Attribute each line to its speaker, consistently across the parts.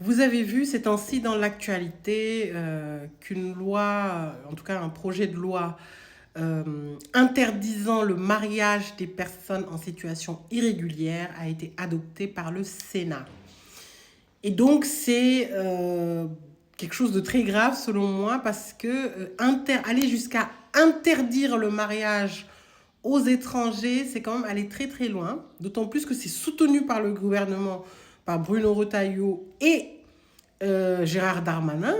Speaker 1: Vous avez vu ces temps-ci dans l'actualité qu'une loi, en tout cas un projet de loi interdisant le mariage des personnes en situation irrégulière a été adopté par le Sénat. Et donc c'est quelque chose de très grave selon moi parce que aller jusqu'à interdire le mariage aux étrangers, c'est quand même aller très très loin, d'autant plus que c'est soutenu par le gouvernement, par Bruno Retailleau et Gérard Darmanin.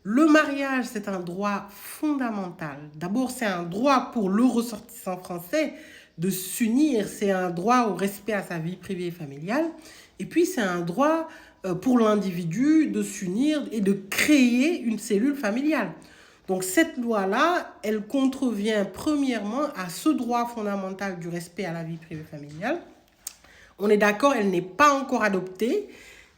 Speaker 1: Le mariage, c'est un droit fondamental. D'abord, c'est un droit pour le ressortissant français de s'unir, c'est un droit au respect à sa vie privée et familiale, et puis c'est un droit pour l'individu de s'unir et de créer une cellule familiale. Donc cette loi-là, elle contrevient premièrement à ce droit fondamental du respect à la vie privée familiale. On est d'accord, elle n'est pas encore adoptée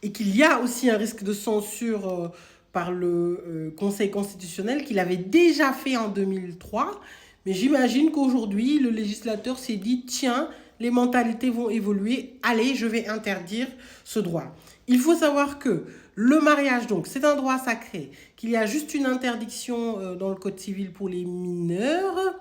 Speaker 1: et qu'il y a aussi un risque de censure par le Conseil constitutionnel qu'il avait déjà fait en 2003. Mais j'imagine qu'aujourd'hui, le législateur s'est dit, tiens, les mentalités vont évoluer, allez, je vais interdire ce droit. Il faut savoir que le mariage, donc, c'est un droit sacré, qu'il y a juste une interdiction dans le Code civil pour les mineurs,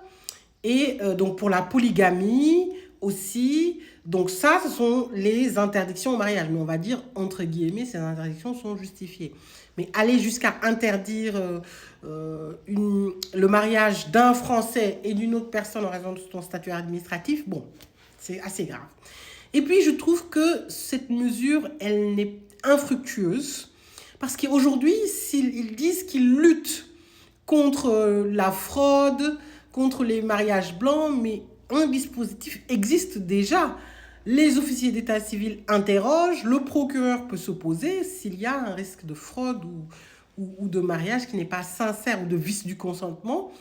Speaker 1: et donc pour la polygamie aussi. Donc ça, ce sont les interdictions au mariage. Mais on va dire, entre guillemets, ces interdictions sont justifiées. Mais aller jusqu'à interdire le mariage d'un Français et d'une autre personne en raison de son statut administratif, bon, c'est assez grave. Et puis, je trouve que cette mesure, elle n'est infructueuse. Parce qu'aujourd'hui, ils disent qu'ils luttent contre la fraude, contre les mariages blancs, mais un dispositif existe déjà. Les officiers d'état civil interrogent, le procureur peut s'opposer s'il y a un risque de fraude ou de mariage qui n'est pas sincère ou de vice du consentement.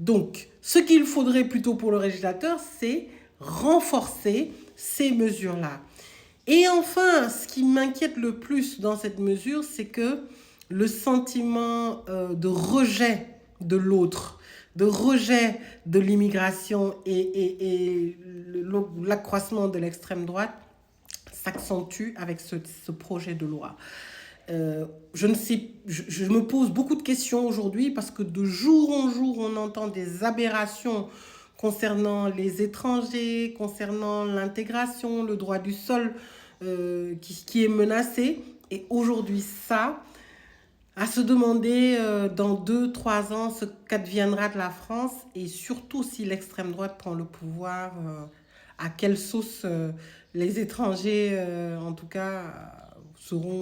Speaker 1: Donc, ce qu'il faudrait plutôt pour le législateur, c'est renforcer ces mesures-là. Et enfin, ce qui m'inquiète le plus dans cette mesure, c'est que le sentiment de rejet de l'autre, de rejet de l'immigration et l'accroissement de l'extrême droite s'accentue avec ce projet de loi. Je me pose beaucoup de questions aujourd'hui parce que de jour en jour, on entend des aberrations concernant les étrangers, concernant l'intégration, le droit du sol qui est menacé. Et aujourd'hui, ça, à se demander dans 2, 3 ans ce qu'adviendra de la France et surtout si l'extrême droite prend le pouvoir, à quelle sauce les étrangers, en tout cas, seront